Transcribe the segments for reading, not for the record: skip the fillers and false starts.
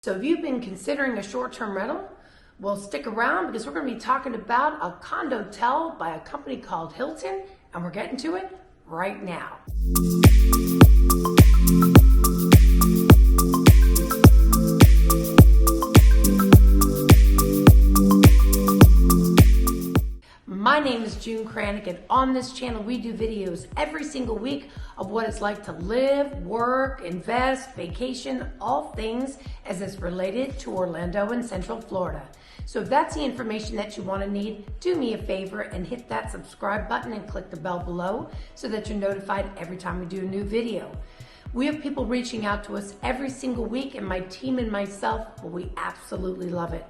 So if you've been considering a short-term rental, well, stick around because we're going to be talking about a Condotel by a company called Hilton, and we're getting to it right now. My name is June Kranick, and on this channel we do videos every single week of what it's like to live, work, invest, vacation, all things as it's related to Orlando and Central Florida. So if that's the information that you want to need, do me a favor and hit that subscribe button and click the bell below so that you're notified every time we do a new video. We have people reaching out to us every single week, and my team and myself, well, we absolutely love it.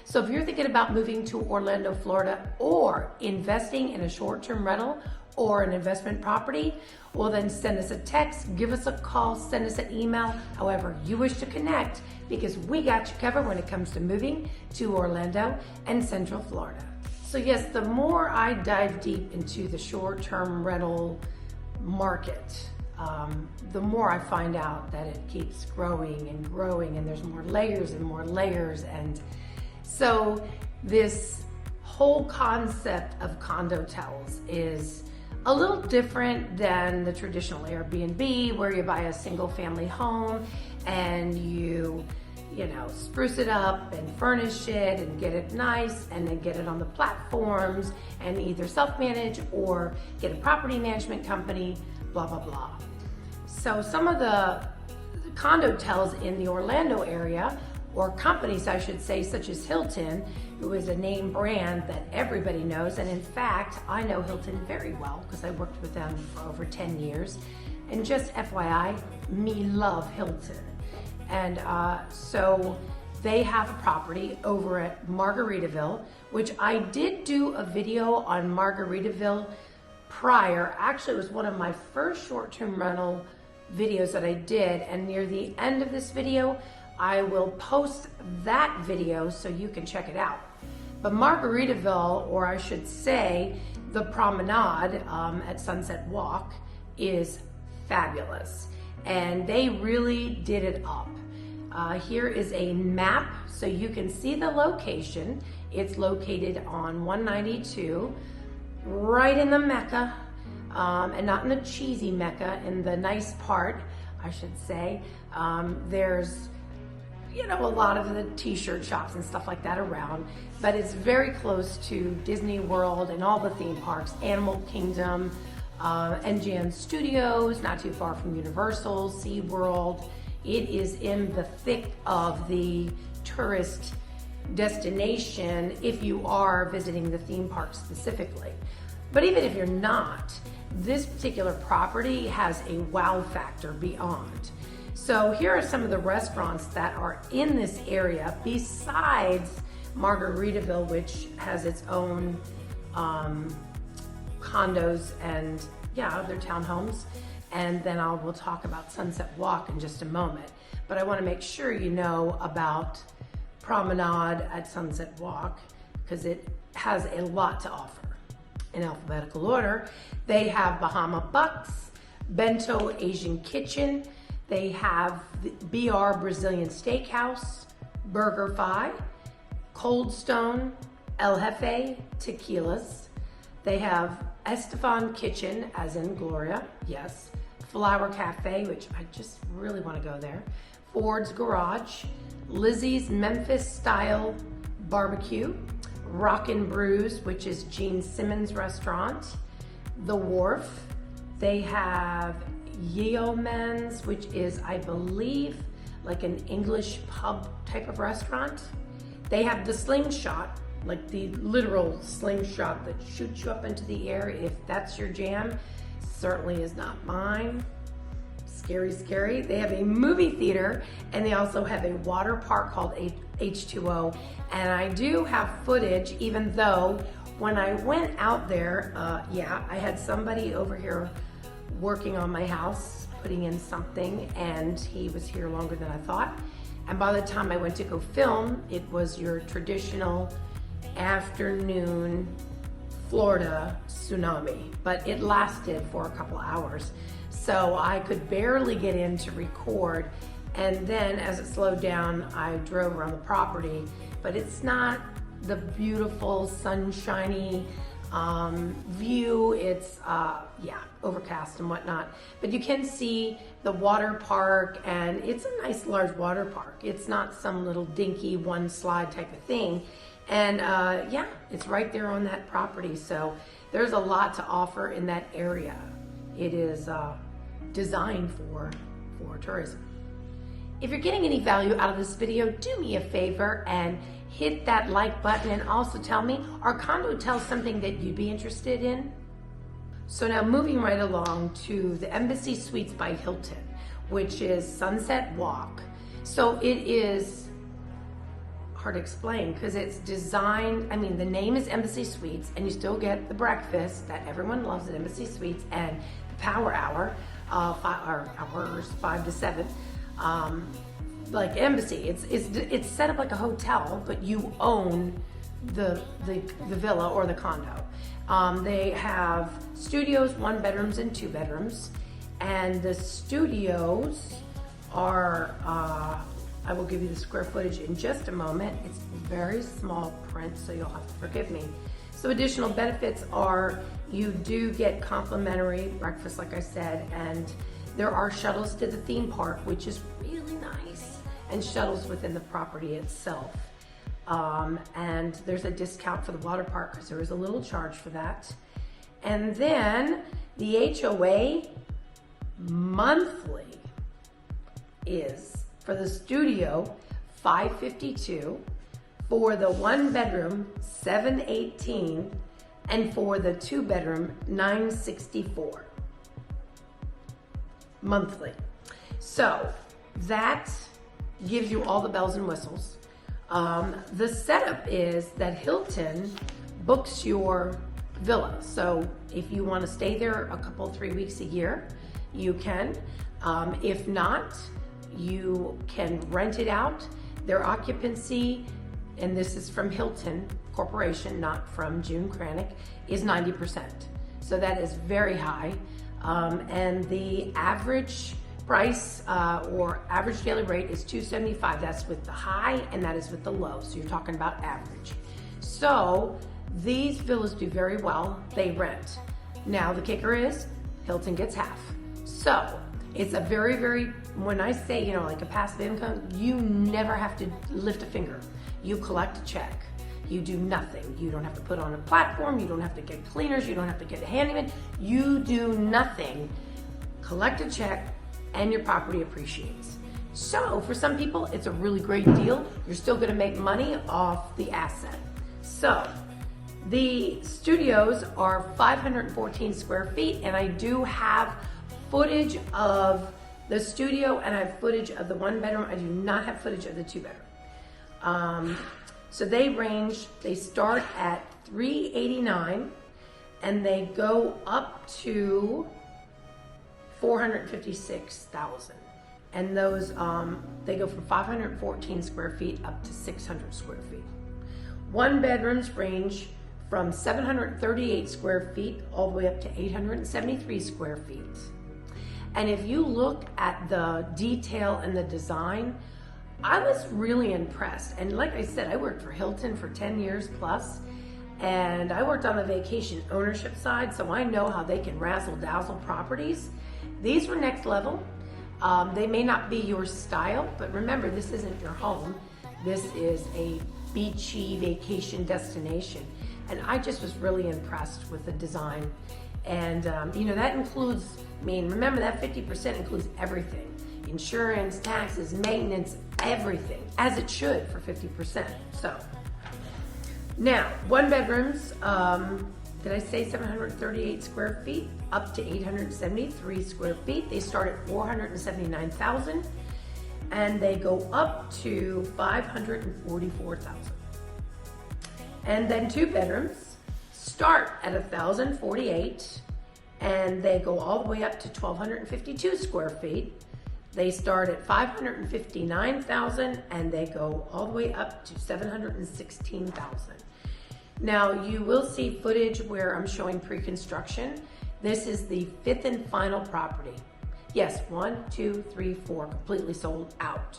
So if you're thinking about moving to Orlando, Florida, or investing in a short-term rental or an investment property, well then send us a text, give us a call, send us an email, however you wish to connect, because we got you covered when it comes to moving to Orlando and Central Florida. So yes, the more I dive deep into the short-term rental market, the more I find out that it keeps growing and growing, and there's more layers and more layers. And so this whole concept of Condotels is a little different than the traditional Airbnb, where you buy a single family home and you spruce it up and furnish it and get it nice and then get it on the platforms and either self-manage or get a property management company, blah, blah, blah. So some of the Condotels in the Orlando area, or companies I should say, such as Hilton, who is a name brand that everybody knows. And in fact, I know Hilton very well because I worked with them for over 10 years. And just FYI, me love Hilton. And so they have a property over at Margaritaville, which I did do a video on Margaritaville prior. Actually, it was one of my first short-term rental videos that I did. And near the end of this video, I will post that video so you can check it out. But Margaritaville, or I should say the Promenade at Sunset Walk, is fabulous. And they really did it up. Here is a map so you can see the location. It's located on 192, right in the Mecca, and not in the cheesy Mecca, in the nice part, I should say. There's a lot of the t-shirt shops and stuff like that around, but it's very close to Disney World and all the theme parks, Animal Kingdom, MGM Studios, not too far from Universal, SeaWorld. It is in the thick of the tourist destination if you are visiting the theme park specifically. But even if you're not, this particular property has a wow factor beyond. So here are some of the restaurants that are in this area besides Margaritaville, which has its own condos and other townhomes. And then we'll talk about Sunset Walk in just a moment. But I want to make sure you know about Promenade at Sunset Walk because it has a lot to offer. In alphabetical order, they have Bahama Bucks, Bento Asian Kitchen. They have the BR Brazilian Steakhouse, Burger Fi, Cold Stone, El Jefe Tequilas. They have Estefan Kitchen, as in Gloria, yes. Flower Cafe, which I just really want to go there. Ford's Garage, Lizzie's Memphis Style Barbecue, Rockin' Brews, which is Gene Simmons' restaurant, The Wharf. They have Yeoman's, which is, I believe, like an English pub type of restaurant. They have the Slingshot, like the literal slingshot that shoots you up into the air. If that's your jam, certainly is not mine. Scary, scary. They have a movie theater, and they also have a water park called H2O. And I do have footage, even though when I went out there, I had somebody over here working on my house, putting in something, and he was here longer than I thought. And by the time I went to go film, it was your traditional afternoon Florida tsunami, but it lasted for a couple hours. So I could barely get in to record And then as it slowed down, I drove around the property, but it's not the beautiful sunshiny view. It's yeah, overcast and whatnot, but you can see the water park, and it's a nice large water park. It's not some little dinky one slide type of thing. And yeah, it's right there on that property. So there's a lot to offer in that area. It is designed for tourism. If you're getting any value out of this video, do me a favor and hit that like button, and also tell me, are Condotels something that you'd be interested in? So now moving right along to the Embassy Suites by Hilton, which is Sunset Walk. So it is hard to explain because it's designed, I mean, the name is Embassy Suites, and you still get the breakfast that everyone loves at Embassy Suites, and the power hour, hours 5 to 7. Like Embassy, it's set up like a hotel, but you own the villa or the condo. They have studios, 1 bedrooms and 2 bedrooms, and the studios are, I will give you the square footage in just a moment. It's very small print, so you'll have to forgive me. So additional benefits are you do get complimentary breakfast, like I said, and there are shuttles to the theme park, which is really nice, and shuttles within the property itself. And there's a discount for the water park because there is a little charge for that. And then the HOA monthly is, for the studio, $552, for the 1 bedroom, $718, and for the 2 bedroom, $964 monthly. So that gives you all the bells and whistles. The setup is that Hilton books your villa. So if you want to stay there a couple, 3 weeks a year, you can. If not, you can rent it out. Their occupancy, and this is from Hilton Corporation, not from June Cranick, is 90%. So that is very high. And the average price or average daily rate is $275. That's with the high, and that is with the low. So you're talking about average. So these villas do very well. They rent. Now the kicker is Hilton gets half. So it's a very, very, when I say, you know, like a passive income, you never have to lift a finger. You collect a check. You do nothing. You don't have to put on a platform. You don't have to get cleaners. You don't have to get a handyman. You do nothing. Collect a check, and your property appreciates. So for some people, it's a really great deal. You're still going to make money off the asset. So the studios are 514 square feet, and I do have footage of the studio, and I have footage of the 1 bedroom. I do not have footage of the 2 bedroom. So they start at $389, and they go up to $456,000. And those, they go from 514 square feet up to 600 square feet. 1 bedrooms range from 738 square feet all the way up to 873 square feet. And if you look at the detail and the design, I was really impressed. And like I said, I worked for Hilton for 10 years plus, and I worked on the vacation ownership side, so I know how they can razzle dazzle properties. These were next level. They may not be your style, but remember, this isn't your home. This is a beachy vacation destination. And I just was really impressed with the design. And you know, that includes, I mean, remember that 50% includes everything. Insurance, taxes, maintenance, everything, as it should for 50%. So now 1 bedrooms, did I say 738 square feet up to 873 square feet? They start at $479,000 and they go up to $544,000. And then 2 bedrooms start at $1,048 and they go all the way up to 1,252 square feet. They start at $559,000 and they go all the way up to $716,000. Now you will see footage where I'm showing pre-construction. This is the 5th and final property. Yes, 1, 2, 3, 4, completely sold out.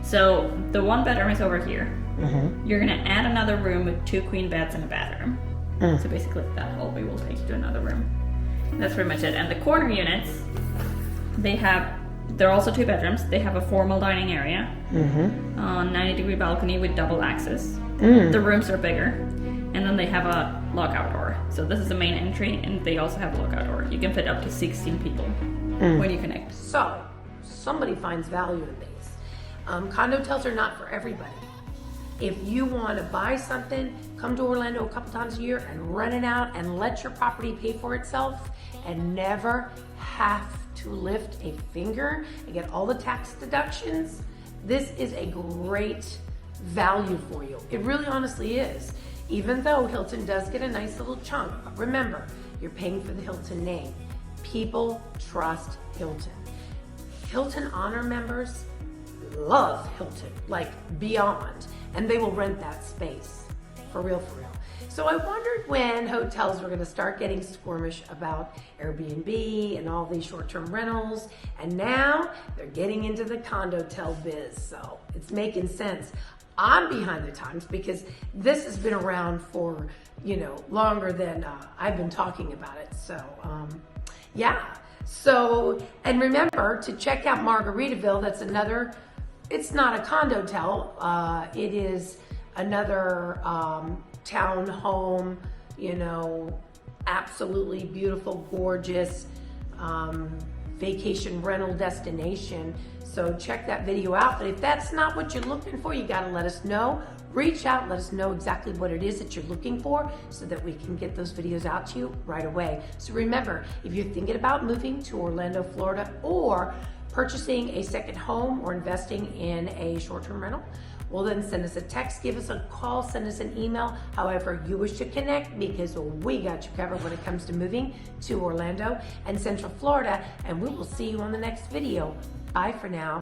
So the one bedroom is over here. You're gonna add another room with 2 queen beds and a bathroom. So basically that hallway will take you to another room. That's pretty much it. And the corner units, they're also 2 bedrooms. They have a formal dining area, 90-degree balcony with double access. The rooms are bigger, and then they have a lockout door. So this is the main entry, and they also have a lockout door. You can fit up to 16 people when you connect. So, somebody finds value in these. Condotels are not for everybody. If you want to buy something, come to Orlando a couple times a year and rent it out and let your property pay for itself and never have to lift a finger and get all the tax deductions, this is a great value for you. It really honestly is. Even though Hilton does get a nice little chunk, but remember, you're paying for the Hilton name. People trust Hilton. Hilton Honor members love Hilton, like beyond, and they will rent that space, for real, for real. So I wondered when hotels were gonna start getting squirmish about Airbnb and all these short-term rentals, and now they're getting into the condotel biz, so it's making sense. I'm behind the times because this has been around for, longer than I've been talking about it, so yeah. So, and remember to check out Margaritaville, that's another, it's not a condotel, it is another town home, absolutely beautiful, gorgeous vacation rental destination. So check that video out. But if that's not what you're looking for, you gotta let us know. Reach out, let us know exactly what it is that you're looking for so that we can get those videos out to you right away. So remember, if you're thinking about moving to Orlando, Florida, or purchasing a second home or investing in a short-term rental, well then send us a text, give us a call, send us an email, however you wish to connect, because we got you covered when it comes to moving to Orlando and Central Florida, and we will see you on the next video. Bye for now.